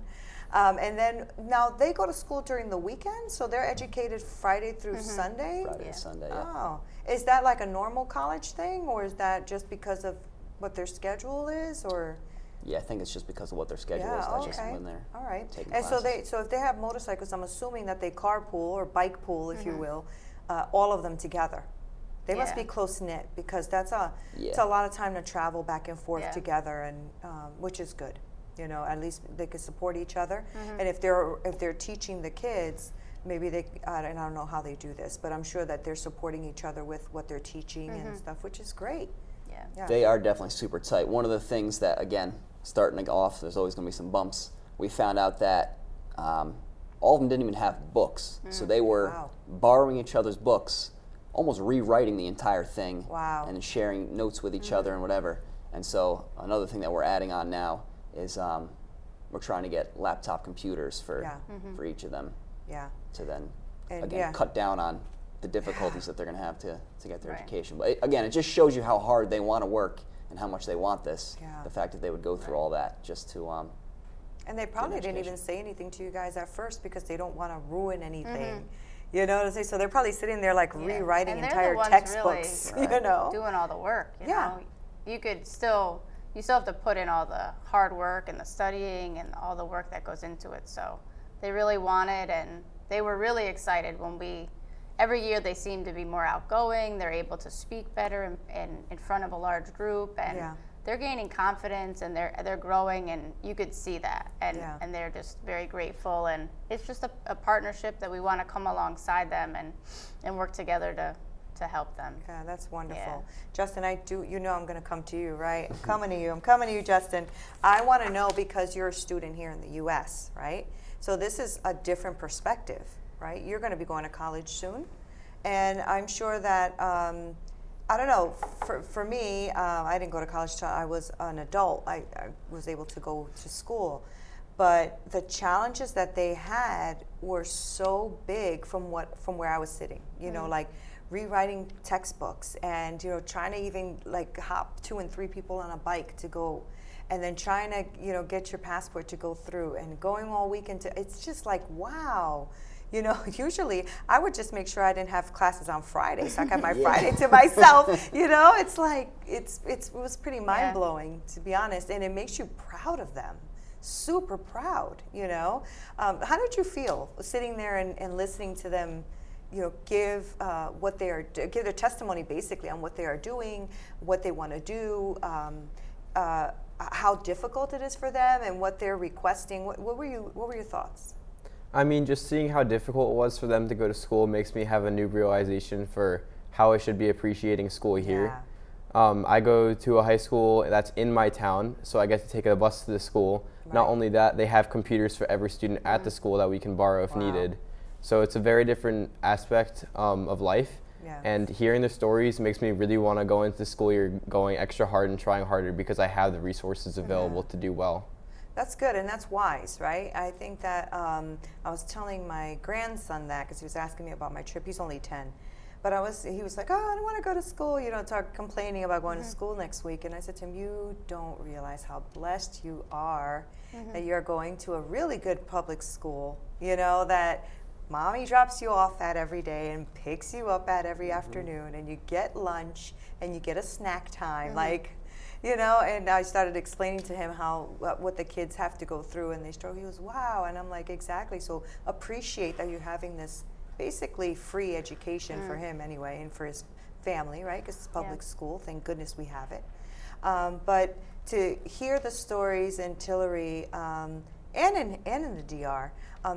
And then now they go to school during the weekend, so they're educated Friday through Sunday. Friday Yeah. to Sunday, yeah. Oh, is that like a normal college thing, or is that just because of what their schedule is, or? Yeah, I think it's just because of what their schedule is. Yeah, That's just okay. when they're All right. taking And classes. so if they have motorcycles, I'm assuming that they carpool or bike pool, if you will, all of them together. They must Yeah. be close knit because it's a Yeah. lot of time to travel back and forth Yeah. together, and which is good. You know, at least they could support each other. Mm-hmm. And if they're teaching the kids, maybe and I don't know how they do this, but I'm sure that they're supporting each other with what they're teaching and stuff, which is great. Yeah. Yeah. They are definitely super tight. One of the things that, again, starting off, there's always going to be some bumps. We found out that all of them didn't even have books. So they were Wow. borrowing each other's books, almost rewriting the entire thing. Wow. And then sharing notes with each other and whatever. And so another thing that we're adding on now is we're trying to get laptop computers for, Yeah. for each of them Yeah. to then, And again, yeah. cut down on the difficulties that they're going to have to get their Right. education. But again, it just shows you how hard they want to work and how much they want this. Yeah. The fact that they would go through all that just to, And they probably didn't education. even say anything to you guys at first because they don't want to ruin anything. You know what I'm saying? So they're probably sitting there like Yeah. rewriting And they're entire the ones textbooks. really You know? doing all the work. You Yeah. know? You still have to put in all the hard work and the studying and all the work that goes into it. So they really wanted, and they were really excited when every year they seem to be more outgoing. They're able to speak better in front of a large group, and Yeah. they're gaining confidence, and they're growing, and you could see that, and Yeah. and they're just very grateful, and it's just a partnership that we want to come alongside them and work together to help them. Yeah, that's wonderful. Yeah. Justin, I'm going to come to you, right? I'm coming to you, Justin. I want to know, because you're a student here in the U.S., right? So this is a different perspective, right? You're going to be going to college soon. And I'm sure that, I don't know, for me, I didn't go to college till I was an adult. I was able to go to school. But the challenges that they had were so big from where I was sitting, you know, like rewriting textbooks and, you know, trying to even like hop 2 and 3 people on a bike to go, and then trying to, you know, get your passport to go through and going all weekend it's just like, wow. You know, usually I would just make sure I didn't have classes on Friday, so I got my Friday to myself. You know, it's like it was pretty mind blowing, to be honest, and it makes you proud of them, super proud. You know, how did you feel sitting there and listening to them? You know, give their testimony basically on what they are doing, what they want to do, how difficult it is for them, and what they're requesting. What were your thoughts? I mean, just seeing how difficult it was for them to go to school makes me have a new realization for how I should be appreciating school here. I go to a high school that's in my town, so I get to take a bus to the school. Not only that, they have computers for every student at the school that we can borrow if needed. So it's a very different aspect of life. Yeah. And hearing the stories makes me really want to go into the school year going extra hard and trying harder because I have the resources available to do well. That's good, and that's wise, right? I think that I was telling my grandson that because he was asking me about my trip. He's only 10. But he was like, oh, I don't want to go to school, you know, complaining about going to school next week. And I said to him, you don't realize how blessed you are that you're going to a really good public school, you know, that mommy drops you off at every day and picks you up at every afternoon, and you get lunch and you get a snack time, like, you know. And I started explaining to him what the kids have to go through, and they struggle. He goes, wow. And I'm like, exactly. So appreciate that you're having this basically free education for him anyway, and for his family, right? Because it's public school. Thank goodness we have it. But to hear the stories in Tillery and in the DR,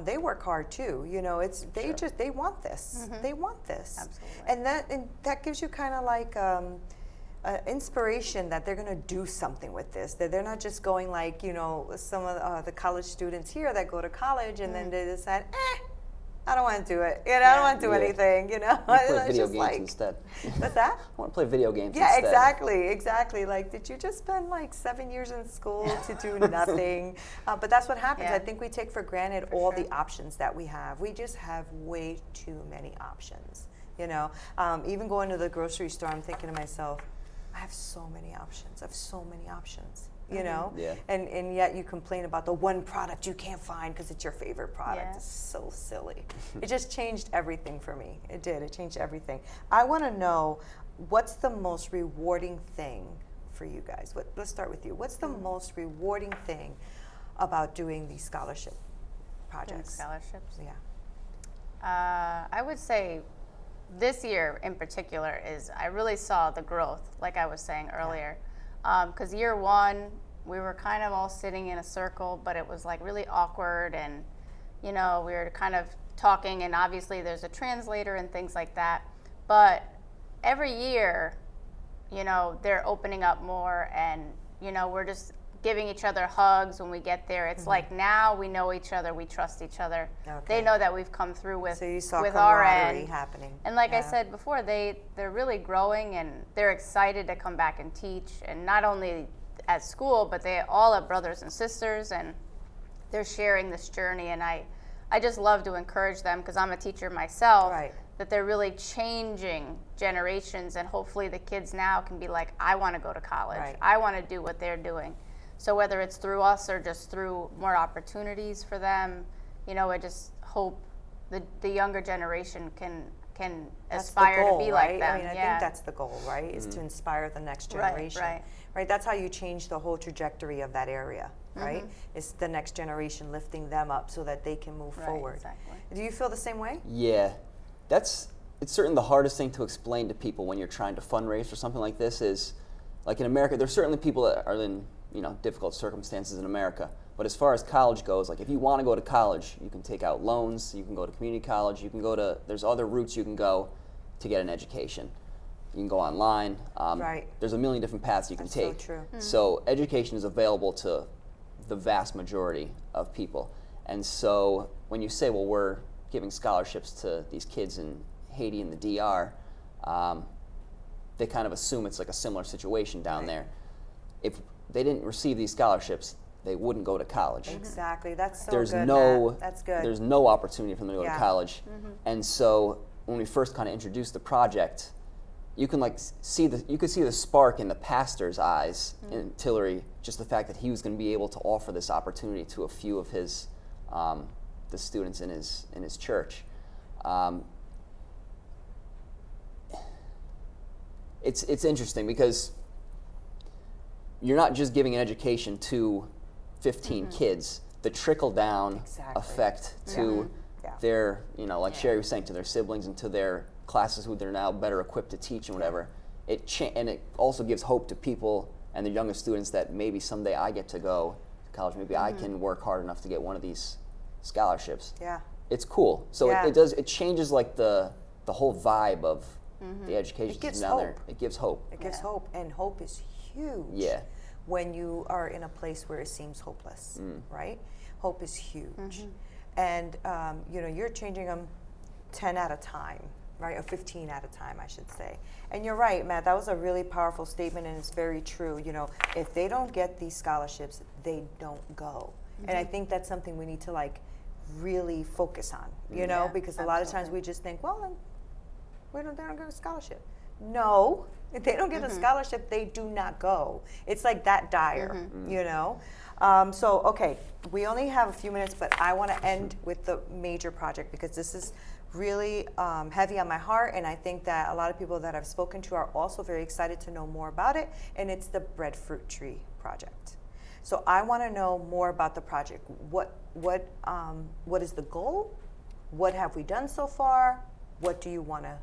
they work hard too. You know, they want this. They want this. Absolutely. And that gives you kind of like inspiration that they're going to do something with this. That they're not just going like, you know, some of the college students here that go to college and then they decide, I don't want to do it. You know, I don't want to do anything. You know, play It's video just games like, instead. What's that? I want to play video games Yeah, instead. exactly. Like, did you just spend like 7 years in school to do nothing? But that's what happens. Yeah. I think we take for granted all the options that we have. We just have way too many options. You know, even going to the grocery store, I'm thinking to myself, I have so many options. I have so many options. You know, Yeah. and yet you complain about the one product you can't find because it's your favorite product. Yeah. It's so silly. It just changed everything for me. It did. It changed everything. I want to know, what's the most rewarding thing for you guys? Let's start with you. What's the most rewarding thing about doing these scholarship projects? Scholarships. Yeah. I would say this year in particular is I really saw the growth, like I was saying earlier. Because year one, we were kind of all sitting in a circle, but it was like really awkward, and we were kind of talking, and obviously there's a translator and things like that. But every year, they're opening up more, and we're just giving each other hugs when we get there. It's like now we know each other, we trust each other. Okay. They know that we've come through with So you saw with our camaraderie end. happening. And like I Yeah. said before, they're really growing, and they're excited to come back and teach, and not only at school, but they all have brothers and sisters, and they're sharing this journey. And I just love to encourage them, because I'm a teacher myself, Right. that they're really changing generations, and hopefully the kids now can be like, I want to go to college. Right. I want to do what they're doing. So whether it's through us or just through more opportunities for them, I just hope the younger generation can That's aspire the goal, to be right? like them. I mean, I yeah. think that's the goal, right? Is to inspire the next Right, generation. right. Right, that's how you change the whole trajectory of that area, right? It's the next generation lifting them up so that they can move Right, forward. exactly. Do you feel the same way? Yeah, it's certainly the hardest thing to explain to people when you're trying to fundraise for something like this. Is like in America, there's certainly people that are in difficult circumstances in America. But as far as college goes, like if you want to go to college, you can take out loans. You can go to community college. You can go to there's other routes you can go to get an education. You can go online. Right. There's a million different paths you can That's so take. true. So education is available to the vast majority of people. And so when you say, well, we're giving scholarships to these kids in Haiti and the DR, they kind of assume it's like a similar situation down Right. there. If they didn't receive these scholarships, they wouldn't go to college. Exactly. That's so There's good. no Matt. That's good. there's no opportunity for them to go Yeah. to college. And so when we first kind of introduced the project, you can see the spark in the pastor's eyes in Tillery, just the fact that he was going to be able to offer this opportunity to a few of his the students in his church. It's interesting because you're not just giving an education to 15 kids. The trickle down Exactly. effect to Yeah. their, like Sherry was saying, to their siblings and to their classes who they're now better equipped to teach and whatever. And it also gives hope to people and the younger students that maybe someday I get to go to college. Maybe I can work hard enough to get one of these scholarships. Yeah. It's cool. So Yeah. it changes like the whole vibe of the education It gives system down there. hope. It gives hope. It gives Yeah. hope, and hope is huge. Yeah. When you are in a place where it seems hopeless, right? Hope is huge, Mm-hmm. and you're changing them 10 at a time, right? Or 15 at a time, I should say. And you're right, Matt. That was a really powerful statement, and it's very true. If they don't get these scholarships, they don't go. And Mm-hmm. I think that's something we need to really focus on. Yeah, Because a lot of times absolutely. we just think, well, then they don't get a scholarship. No, if they don't get a scholarship, they do not go. It's like that dire, Okay, we only have a few minutes, but I want to end with the major project because this is really heavy on my heart, and I think that a lot of people that I've spoken to are also very excited to know more about it, and it's the Breadfruit Tree Project. So I want to know more about the project. What is the goal? What have we done so far? What do you want to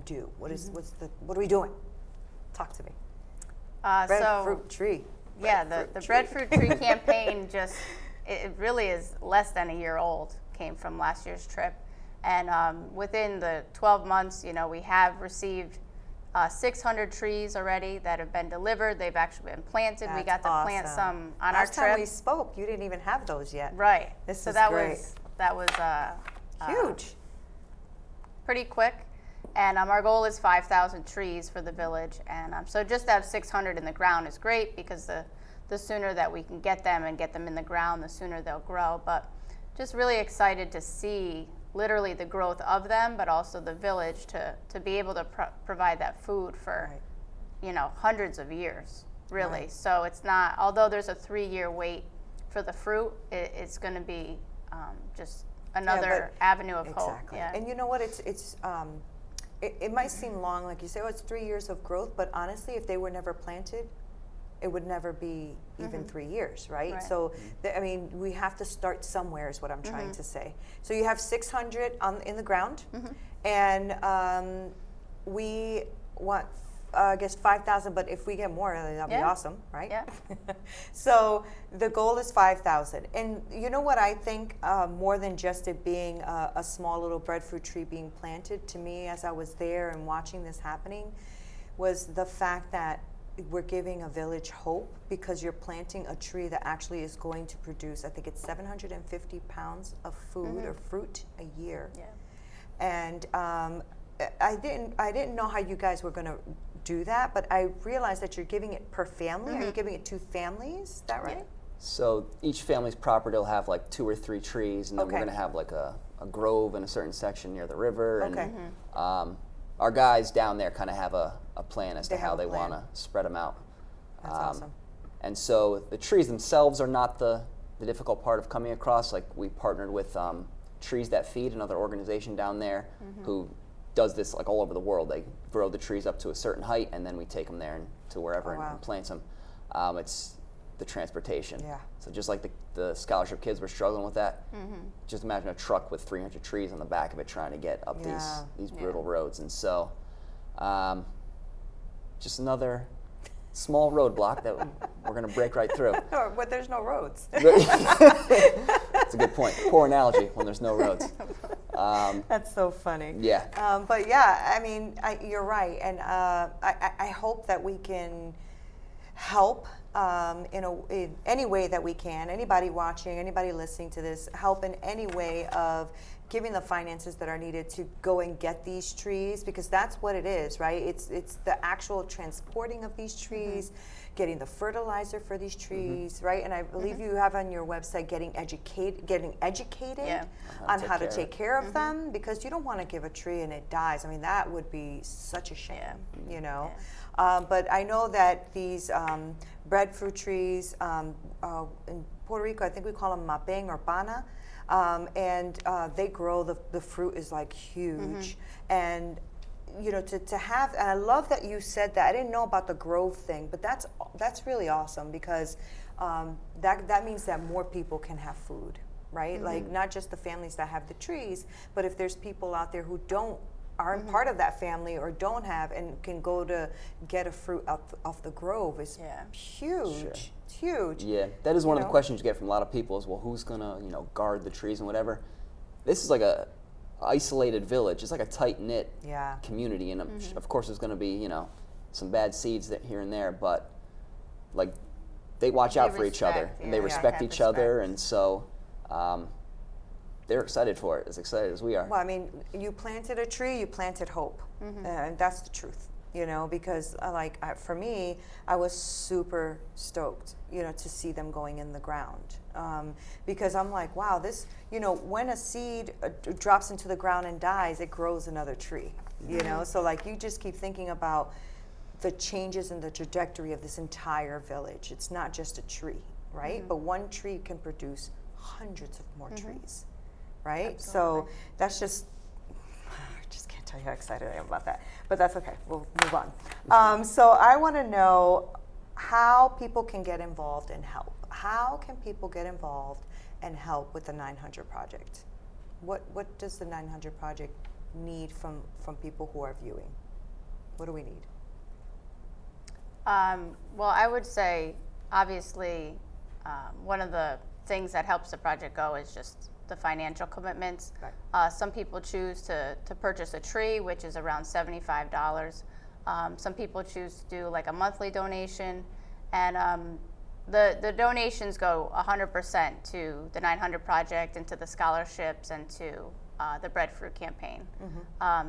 do? What are we doing? Talk to me. Breadfruit Tree. Yeah, the Breadfruit Tree campaign it really is less than a year old, came from last year's trip. And within the 12 months, we have received 600 trees already that have been delivered. They've actually been planted. We got That's to plant awesome. some on Last our time trip. we spoke, you didn't even have those yet. Right. This so is that great. was Huge. pretty quick. And our goal is 5,000 trees for the village. And so just to have 600 in the ground is great because the sooner that we can get them and get them in the ground, the sooner they'll grow. But just really excited to see literally the growth of them, but also the village to be able to provide that food for, hundreds of years, really. Right. So it's not, although there's a 3-year wait for the fruit, it's going to be just another avenue of hope. Exactly. Yeah. And you know what? It might seem long, like you say, it's 3 years of growth, but honestly, if they were never planted, it would never be even 3 years, right? Right. So, we have to start somewhere is what I'm trying to say. So you have 600 in the ground, And we want, I guess, 5,000. But if we get more, that'd be Yeah. awesome, right? Yeah. So the goal is 5,000. And you know what I think, more than just it being a small little breadfruit tree being planted, to me as I was there and watching this happening, was the fact that we're giving a village hope, because you're planting a tree that actually is going to produce, I think it's 750 pounds of food or fruit a year. Yeah. And I didn't know how you guys were going to do that, but I realized that you're giving it per family. Are you giving it to families? Is that right? So each family's property will have like 2 or 3 trees, and then Okay. we're going to have like a grove in a certain section near the river. Okay. And our guys down there kind of have a plan as They to have how a they plan. want to spread them out. That's awesome. And so the trees themselves are not the difficult part of coming across. Like, we partnered with Trees That Feed, another organization down there who does this like all over the world. They grow the trees up to a certain height, and then we take them there and to wherever Oh, wow. and plant them. It's the transportation. Yeah. So just like the scholarship kids were struggling with that, just imagine a truck with 300 trees on the back of it trying to get up Yeah. these brutal roads. And so just another small roadblock that we're going to break right through. But there's no roads. That's a good point. Poor analogy when there's no roads. That's so funny. Yeah. But yeah, I mean, you're right, and I hope that we can help in any way that we can. Anybody watching, anybody listening to this, help in any way of giving the finances that are needed to go and get these trees, because that's what it is, right? It's the actual transporting of these trees, getting the fertilizer for these trees, right? And I believe you have on your website getting educated Yeah. on how to take care of them, because you don't want to give a tree and it dies. I mean, that would be such a shame, you know. But I know that these breadfruit trees in Puerto Rico, I think we call them mapeng or pana, and they grow, the fruit is like huge. And you know, to have, and I love that you said that. I didn't know about the grove thing, but that's really awesome, because that means that more people can have food, right? Like, not just the families that have the trees, but if there's people out there who aren't part of that family or don't have and can go to get a fruit off the grove, is huge. Sure. It's huge. Yeah, that is one of the know? questions you get from a lot of people is, well, who's gonna, guard the trees and whatever. This is like a isolated village. It's like a tight-knit Yeah. community, and of course there's gonna be, some bad seeds that here and there, but like, they watch out for each other, respect, and they yeah. respect Have each other, respect. and so they're excited for it, as excited as we are. Well, I mean, you planted a tree, you planted hope, and that's the truth, because for me, I was super stoked, to see them going in the ground, because I'm like, wow, this, when a seed drops into the ground and dies, it grows another tree, so like, you just keep thinking about the changes in the trajectory of this entire village. It's not just a tree, right? But one tree can produce hundreds of more trees. Right? So that's just, I just can't tell you how excited I am about that. But that's okay. We'll move on. So I want to know how people can get involved and help. How can people get involved and help with the 900 Project? What does the 900 Project need from people who are viewing? What do we need? Well, I would say, obviously, one of the things that helps the project go is just the financial commitments. Right. Some people choose to purchase a tree, which is around $75. Some people choose to do like a monthly donation, and the donations go 100% to the 900 Project and to the scholarships and to the Breadfruit campaign.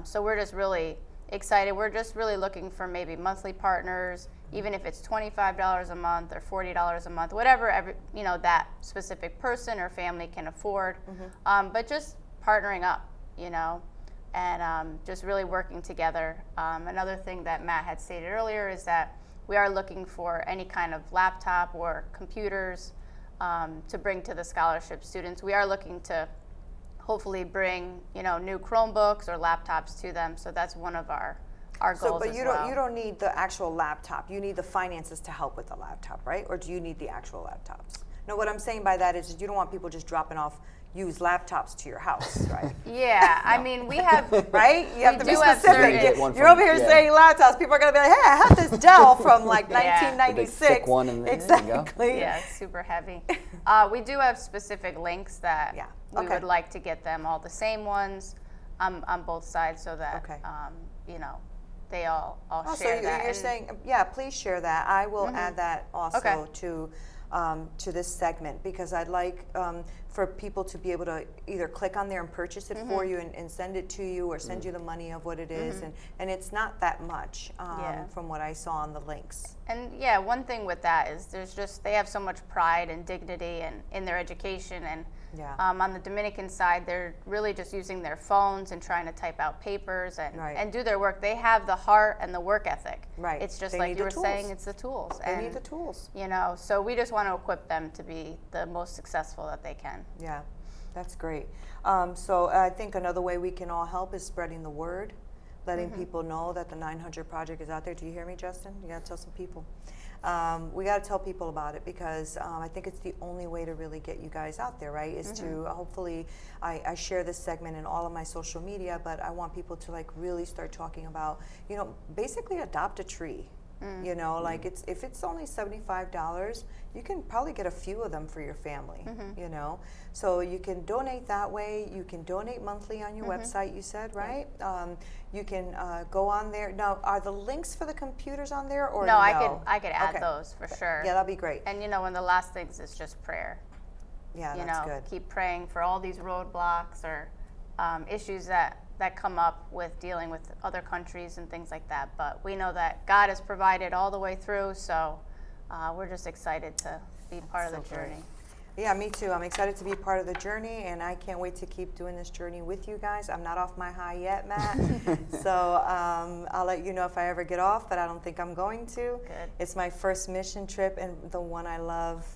So we're just really excited. We're just really looking for maybe monthly partners, even if it's $25 a month or $40 a month, whatever that specific person or family can afford. But just partnering up, and just really working together. Another thing that Matt had stated earlier is that we are looking for any kind of laptop or computers to bring to the scholarship students. We are looking to hopefully bring new Chromebooks or laptops to them. So that's one of our goals. So, but as you well. don't need the actual laptop. You need the finances to help with the laptop, right? Or do you need the actual laptops? No, what I'm saying by that is you don't want people just dropping off, use laptops to your house, right? Yeah, I mean, we have Right? You have We to be do have specific. certain- Get one You're from- over here yeah. saying laptops. People are going to be like, hey, I have this Dell from like Yeah. The big 1996. thick one in there, there you go. Exactly. Yeah, it's super heavy. We do have specific links that Yeah, we okay. would like to get them all the same ones on both sides, so that Okay. you know, they all Oh, so share that. you're And- saying, yeah, please share that. I will add that also Okay. to this segment, because I'd like for people to be able to either click on there and purchase it for you and send it to you, or send you the money of what it is. And it's not that much Yeah. from what I saw on the links. And yeah, one thing with that is they have so much pride and dignity in their education, and Yeah. on the Dominican side, they're really just using their phones and trying to type out papers and, Right. and do their work. They have the heart and the work ethic. Right. It's just They like need you the were saying, tools. it's the tools. They and, need the tools. You know, so we just want to equip them to be the most successful that they can. Yeah, that's great. So I think another way we can all help is spreading the word, letting people know that the 900 Project is out there. Do you hear me, Justin? You got to tell some people. We got to tell people about it, because I think it's the only way to really get you guys out there, right? Is to hopefully, I share this segment in all of my social media, but I want people to like really start talking about, you know, basically adopt a tree. You know, like if it's only $75, you can probably get a few of them for your family, you know. So you can donate that way. You can donate monthly on your website, you said, right? You can go on there. Now, are the links for the computers on there, or No, no? I could add Okay. those for sure. Yeah, that'd be great. And you know, one of the last things is just prayer. Yeah, You that's know, good. keep praying for all these roadblocks or issues that come up with dealing with other countries and things like that. But we know that God has provided all the way through, so we're just excited to be part of So the great. journey. Yeah, me too. I'm excited to be part of the journey, and I can't wait to keep doing this journey with you guys. I'm not off my high yet, Matt. So I'll let you know if I ever get off, but I don't think I'm going to. Good. It's my first mission trip, and the one I love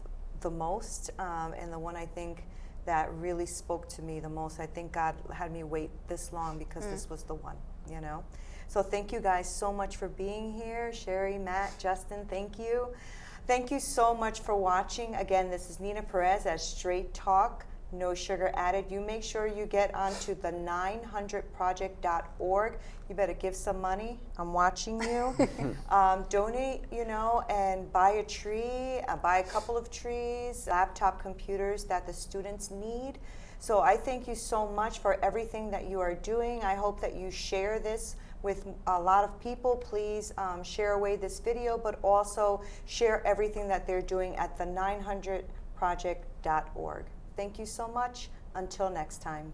the most, and the one I think that really spoke to me the most. I think God had me wait this long because this was the one, you know. So thank you guys so much for being here. Sherry, Matt, Justin, thank you. Thank you so much for watching. Again, this is Nina Perez at Straight Talk, No Sugar Added. You make sure you get onto the 900project.org. You better give some money. I'm watching you. Donate, you know, and buy a tree, buy a couple of trees, laptop computers that the students need. So I thank you so much for everything that you are doing. I hope that you share this with a lot of people. Please share away this video, but also share everything that they're doing at the 900project.org. Thank you so much. Until next time.